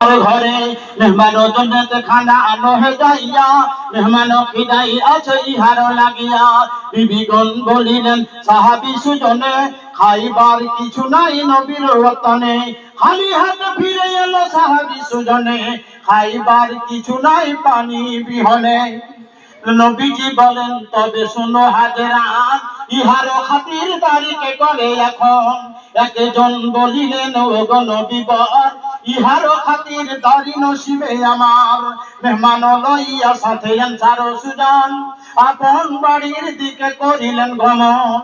ঘরে মেহমানো জন্নতে খানা আনো হে যাইয়া, মেহমানো খিদাই আছে ইহার লাগিয়া। বিবিগণ বলিলেন সাহাবী সুজনে, খাইবার কিছু নাই নবীর ওতনে। খালি হাতে ফিরে এলো সাহাবী সুজনে, খাইবার কিছু নাই পানি বিহনে। নবীজি বলেন তবে শুনো হাজেরান, ইহারও খাতির দারিকে করে এখন। একজন বলিলেন ওগো নবীবর, ইহারও খাতির দারি নসিবে আমার। মেহমান লইয়া সাথে আনসার সুজন, আপন বাড়ির দিকে করিলেন গমন।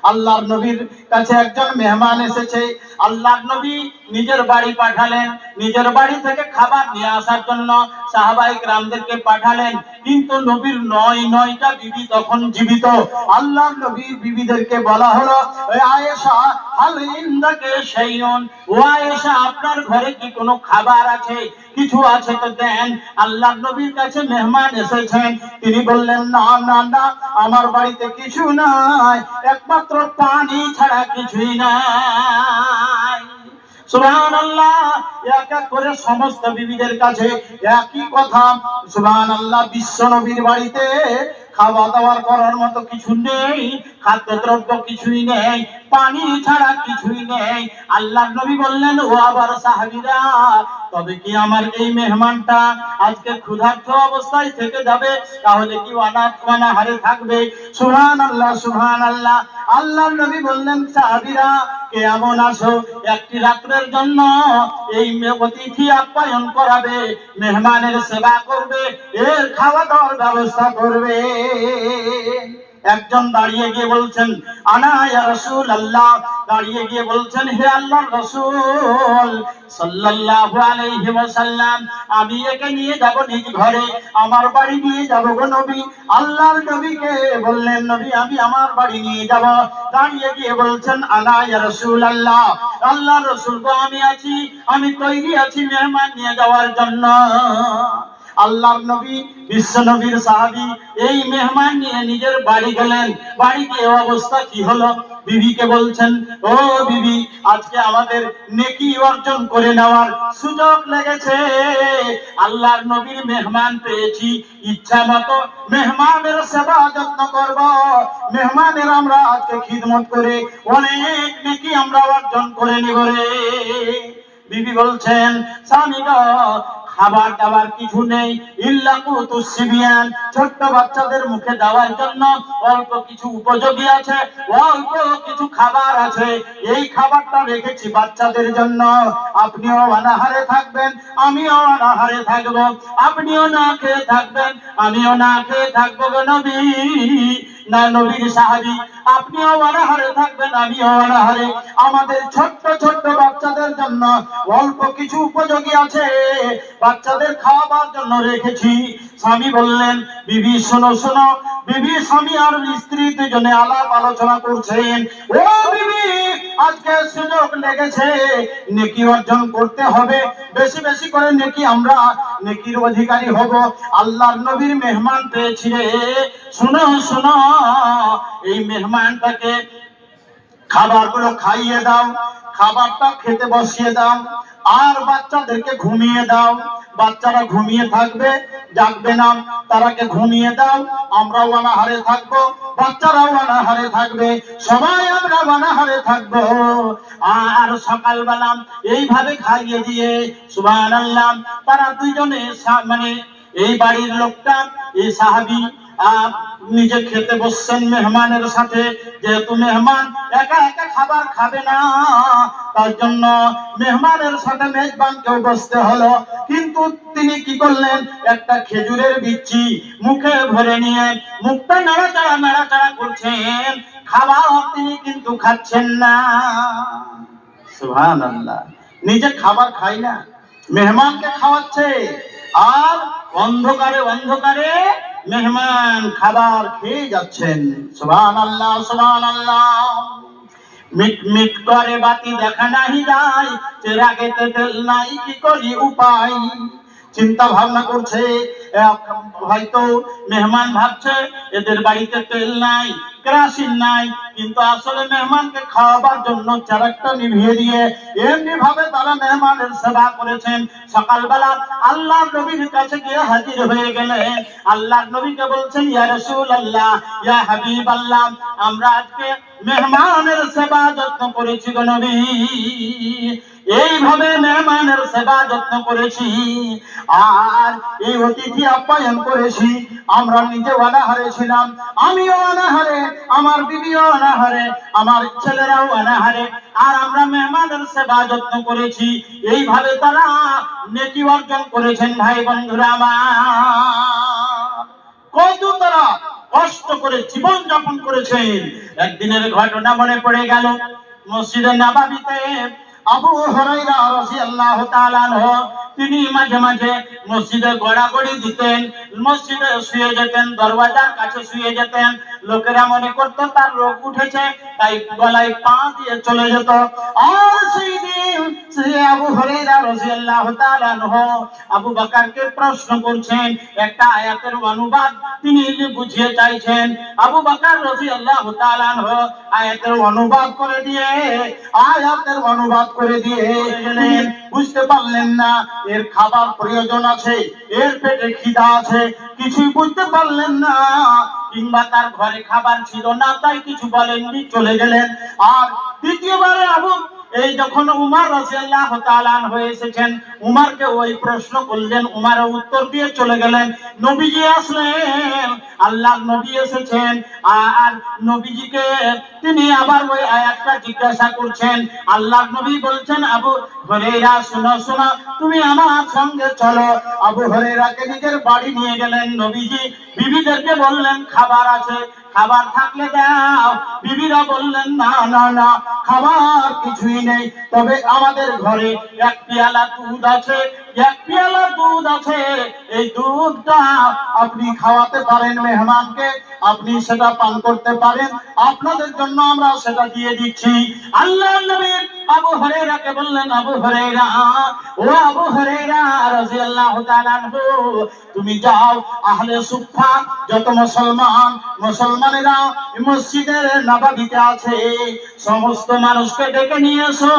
আল্লাহর নবীর কাছে একজন মেহমান এসেছে। আল্লাহর নবী নিজের বাড়ি পাঠালেন, নিজের বাড়ি থেকে খাবার নিয়ে আসার জন্য সাহাবায়ে কেরামদেরকে পাঠালেন। কিন্তু নবীর নয়টা বিবি তখন জীবিত। আল্লাহর নবীর বিবিদেরকে বলা হলো, আয়েশা হাল ইনদাকে শাইউন, ও আয়েশা আপনার ঘরে কি কোনো খাবার আছে, কিছু আছে তো দেন। আল্লাহর নবীর কাছে মেহমান এসেছেন, তিনি বললেন না না না, আমার বাড়িতে কিছু নাই, একমাত্র পানি ছাড়া কিছুই নাই। সুবহানাল্লাহ। এক এক করে সমস্ত বিবিদের কাছে একই কথা। সুবহানাল্লাহ। বিশ্ব নবীর বাড়িতে খাওয়া দাওয়ার করার মতো কিছু নেই, খাদ্যদ্রব্য কিছুই নেই, পানি ছাড়া কিছুই নেই। আল্লাহর নবী বললেন ও আবার সাহাবীরা, তবে কি আমার এই মেহমানটা আজকে ক্ষুধার্ত অবস্থায় থেকে যাবে, তাহলে কি অনাহারে থাকবে? সুবহানাল্লাহ সুবহানাল্লাহ। আল্লাহর নবী বললেন সাহাবীরা, কে এমন আসো একটি রাত্রের জন্য এই অতিথি আপ্যায়ন করাবে, মেহমানের সেবা করবে, এর খাওয়া দাওয়ার ব্যবস্থা করবে। একজন দাঁড়িয়ে গিয়ে বলছেন আনা ইয়া রাসূলুল্লাহ, দাঁড়িয়ে গিয়ে বলছেন হে আল্লাহর রাসূল সাল্লাল্লাহু আলাইহি ওয়াসাল্লাম, আমি একে নিয়ে যাব নিজ ঘরে, আমার বাড়ি নিয়ে যাব গো নবী। আল্লাহর নবীকে বললেন নবী আমি আমার বাড়ি নিয়ে যাব। দাঁড়িয়ে গিয়ে বলছেন আনা ইয়া রাসূলুল্লাহ, আল্লাহর রাসূল গো আমি আছি, আমি তৈরি আছি মেহমান নিয়ে যাওয়ার জন্য। আল্লাহর নবী বিশ্ব নবীর সাহাবী এই মেহমান নিয়ে নিজের বাড়ি গেলেন। বাড়ি গিয়ে অবস্থা কি হলো, বিবিকে বলছেন ও বিবি, আজকে আমাদের নেকি অর্জন করে নেওয়ার সুযোগ লেগেছে। আল্লাহর নবীর মেহমান পেয়েছি, ইচ্ছা মতো মেহমানের সেবা যত্ন করব, মেহমানের আমরা আজকে খিদমত করে অনেক নেকি আমরা অর্জন করে নিব রে। বিবি বলছেন স্বামী গো, খাবার দাবার কিছু নেই, ইল্লা কুতুস সিবিয়ান, ছোট্ট বাচ্চাদের মুখে দেওয়ার জন্য অল্প কিছু উপযোগী আছে, অল্প কিছু খাবার আছে, এই খাবারটা রেখেছি বাচ্চাদের জন্য। আপনিও অনাহারে থাকবেন, আমিও অনাহারে থাকবো, আপনিও না খেয়ে থাকবেন, আমিও না খেয়ে থাকবো গো নবী। না নবীর সাহাবী, আপনিও অনাহারে থাকবেন, আমিও অনাহারে, আমাদের ছোট্ট ছোট্ট বাচ্চাদের জন্য অল্প কিছু উপযোগী আছে, বাচ্চাদের খাওয়াবার জন্য রেখেছি। স্বামী বললেন বিবি শোনো শোনো। বিবি স্বামী আর স্ত্রী দুজনে আলাপ আলোচনা করছেন। ও বিবি, আজকে সুযোগ লেগেছে, নেকি অর্জন করতে হবে, বেশি বেশি করে নেকি, আমরা নেকির অধিকারী হব। আল্লাহর নবীর মেহমান পেয়েছি রে, শোনো শোনো, এই মেহমানটাকে খাবারগুলো খাইয়ে দাও, খাবারটা খেতে বসিয়ে দাও, আর বাচ্চাদেরকে ঘুমিয়ে দাও। বাচ্চারা ঘুমিয়ে থাকবে, জাগবে না, তারাকে ঘুমিয়ে দাও, আমরাও অনাহারে থাকবো, বাচ্চারাও অনাহারে থাকবে, সবাই আমরা অনাহারে থাকবো। আর সকালবেলা এইভাবে খাইয়ে দিয়ে সুবহানাল্লাহ, তারা দুইজনে মানে এই বাড়ির লোকটা, এই সাহাবী নিজে খেতে বসছেন মেহমানের সাথে। যেহেতু মেহমান একা একা খাবার খাবে না, তার জন্য মেহমানের সাথে মেজবানকেও বসতে হলো। কিন্তু তিনি কি করলেন, একটা খেজুরের বিচি মুখে ভরে নিয়ে মুখটা নাড়াচাড়া করছেন, খাবার তিনি কিন্তু খাচ্ছেন না। সুবহানাল্লাহ। নিজে খাবার খায় না, মেহমানকে খাওয়াচ্ছে, আর অন্ধকারে অন্ধকারে মেহমান খাবার খেয়ে যাচ্ছেন। সুবহানাল্লাহ সুবহানাল্লাহ। মিট মিট করে বাতি দেখা নাহি যায়, চেরাগেতে তেল নাই কি করি উপায়। চিন্তা ভাবনা করছে হয়তো মেহমান ভাবছে এদের বাড়িতে তেল নাই, কেরাসিন নাই, কিন্তু আসলে মেহমানকে খাওয়াবার জন্য চারাকটা নিভিয়ে দিয়ে এমনি ভাবে তারা মেহমানের সেবা করেছেন। সকালবেলা আল্লাহ নবীর কাছে গিয়ে হাজির হয়ে গেলেন। আল্লাহ নবীকে বলছেন, ইয়া রাসূলুল্লাহ, ইয়া হাবিবাল্লাহ, আমরা আজকে মেহমানের সেবা যত্ন করেছি গো নবী, এইভাবে মেহমানের সেবা যত্ন করেছি আর এই অতিথি আপ্যায়ন করেছি। আমরা নিজে অনাহারে ছিলাম, আমিও অনাহারে, আমার বিবিও অনাহারে, আমার ছেলেরাও অনাহারে, আর আমরা মেহমানের সেবা যত্ন করেছি। এইভাবে তারা নেকি অর্জন করেছেন। ভাই বন্ধুরা আমার, কত তারা কষ্ট করে জীবন যাপন করেছেন। একদিনের ঘটনা মনে পড়ে গেল। মসজিদে নববীতে আবু হুরায়রা রাদিয়াল্লাহু তাআলা আনহু তিনি মাঝে মাঝে মসজিদে গড়াগড়ি দিতেন, মসজিদে শুয়ে যেতেন, দরওয়াজার কাছে শুয়ে যেতেন। লোকেরা মনে করতো তার রোগ উঠেছে, তাই গলায় পা দিয়ে চলে যেত। আর সেই দিন আবু হুরায়রা রাদিয়াল্লাহু তাআলা আনহু আবু বকরকে প্রশ্ন করছেন, একটা আয়াতের অনুবাদ তিনি বুঝিয়ে চাইছেন। আবু বকর রাদিয়াল্লাহু তাআলা আনহু আয়াতের অনুবাদ করে দিয়ে গেলেন। বুঝতে পারলেন না এর খাবার প্রয়োজন আছে, এর পেটে খিদা আছে, কিছুই বুঝতে পারলেন না, কিংবা তার ঘরে খাবার ছিল না, তাই কিছু বলেননি, চলে গেলেন। আর দ্বিতীয়বারে আবু এই যখন উমর রাদিয়াল্লাহু তাআলা আনহু এসেছেন, উমরকে ওই প্রশ্ন করলেন, উমর উত্তর দিয়ে চলে গেলেন। নবীজি আসলেন, আল্লাহর নবী এসেছেন, আর নবীজিকে তিনি আবার ওই আয়াতটা জিজ্ঞাসা করছেন। আল্লাহর নবী বলছেন, আবু হুরায়রা শোনো শোনো, তুমি আমার সঙ্গে চলো। আবু হুরায়রাকে নিজের বাড়ি নিয়ে গেলেন নবীজি। বিবিদেরকে বললেন খাবার আছে, খাবার থাকলে দাও। বিবিরা বললেন না না না, খাবার কিছুই নেই, তবে আমাদের ঘরে এক পেয়ালা দুধ আছে, এক পেয়ালা দুধ আছে, এই দুধটা আপনি খাওয়াতে পারেন মেহমানকে, আপনি সেটা পান করতে পারেন, আপনাদের জন্য আমরা সেটা দিয়ে দিচ্ছি। আল্লাহর নবী আবু হুরায়রাকে বললেন, আবু হুরায়রা, ও আবু হুরায়রা রাদিয়াল্লাহু তাআলা আনহু, তুমি যাও, আহলে সুফফা যত মুসলমানেরা মসজিদের নববীতে আছে, সমস্ত মানুষকে ডেকে নিয়ে এসো।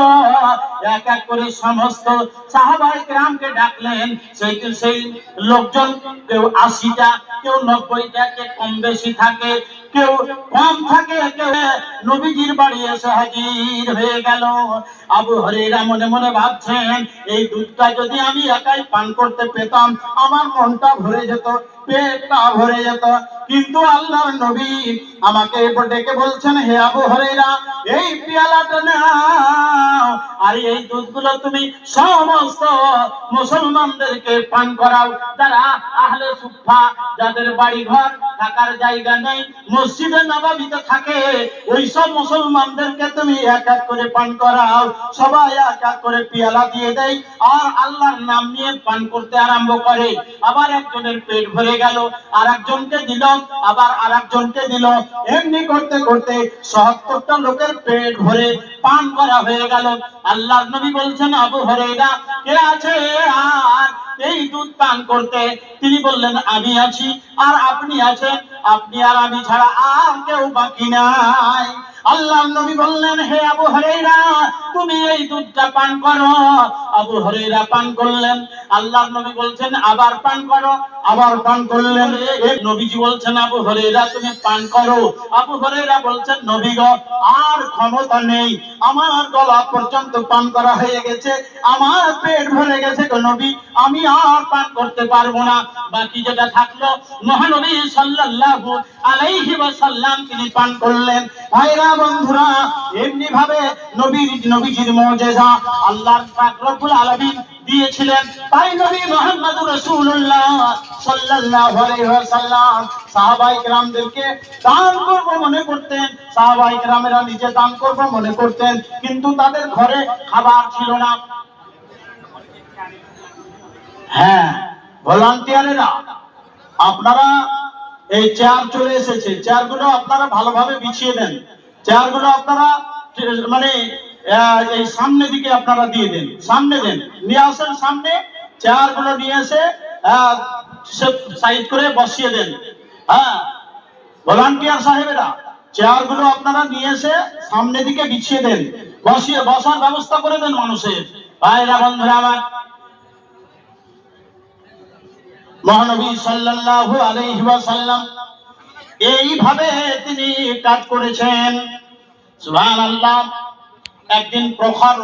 এক এক করে সমস্ত সাহাবায়ে কেরামকে ডাকলেন। সেই লোকজন কেউ 80টা, কেউ 90টা, কেউ কম বেশি থাকে, কেউ কম থাকে, কেউ নবীজির বাড়ি এসে হাজির হয়ে গেল। আবু হুরায়রা মনে মনে ভাবছেন, এই দুধটা যদি আমি একাই পান করতে পেতাম, আমার মনটা ভরে যেত, পেটটা ভরে যেত। কিন্তু আল্লাহর নবী আমাকে ডেকে বলছেন, হে আবু হুরায়রা, এই পেয়ালাটা নাও, আর এই দুধগুলো তুমি সমস্ত মুসলমানদেরকে পান করাও। যারা আহলে সুফফা, যাদের বাড়ি ঘর থাকার জায়গা নেই, মসজিদে নববীতে থাকে, ওই সব মুসলমানদেরকে তুমি এক এক করে পান করাও। সবাই এক এক করে পেয়ালা দিয়ে দেয় আর আল্লাহর নাম নিয়ে পান করতে আরম্ভ করে। আবার একজনের পেট ভরে গেল, আর একজনকে দিল, আবার আর একজনকে দিল, এমনি করতে করতে ৭০টা লোকের পেট ভরে পান করা হয়ে গেল। আল্লাহর নবী বলছেন, আবু হুরায়রা, কে আছে আর এই দুধ পান করতে? তিনি বললেন, আমি আছি আর আপনি আছেন, আপনি আর আমি ছাড়া আর কেউ বাকি নাই। আল্লাহর নবী বললেন, হে আবু হুরায়রা, তুমি এই দুধটা পান করো। আবু হুরায়রা পান করলেন। আল্লাহর নবী বলছেন, আবার পান করো, আবার পান করলেন। এই নবীজি বলছেন, আবু হুরায়রা তুমি পান করো। আবু হুরায়রা বলছেন, নবী গো, আর ক্ষমতা নেই, আমার গলা পর্যন্ত পান করা হয়ে গেছে, আমার পেট ভরে গেছে গো নবী, আমি আর পান করতে পারবো না। বাকি যেটা থাকলো মহানবী সাল্লাল্লাহু আলাইহি ওয়াসাল্লাম তিনি পান করলেন। ভাইরা বন্ধুরা, এমনি ভাবে নবীজির মুজিজা আল্লাহ পাক রব্বুল আলামিন দিয়েছিলেন। তাই নবী মুহাম্মদুর রাসূলুল্লাহ সাল্লাল্লাহু আলাইহি ওয়াসাল্লাম সাহাবায়ে কেরামদেরকে দান করব মনে করতেন, সাহাবায়ে কেরামেরা নিজে দান করব মনে করতেন, কিন্তু তাদের ঘরে খাবার ছিল না। হ্যাঁ, ভলান্টিয়ারেরা, আপনারা এই চেয়ার চলে এসেছে, চেয়ারগুলো আপনারা ভালোভাবে বিছিয়ে দেন, চেয়ারগুলো আপনারা মানে এই সামনে দিকে আপনারা দিয়ে দেন, সামনে দেন, নিয়ে আসেন সামনে, চেয়ারগুলো নিয়ে এসে সাইড করে বসিয়ে দেন। হ্যাঁ, ভলান্টিয়ার সাহেবেরা চেয়ারগুলো আপনারা নিয়ে এসে সামনে দিকে বিছিয়ে দেন, বসিয়ে বসার ব্যবস্থা করে দেন মানুষের। ভাইরা বন্ধুরা আমার, মহানবী সাল্লাল্লাহু আলাইহি ওয়াসাল্লাম এইভাবে তিনি কাজ করেছেন। সুবহানাল্লাহ। একদিন প্রখর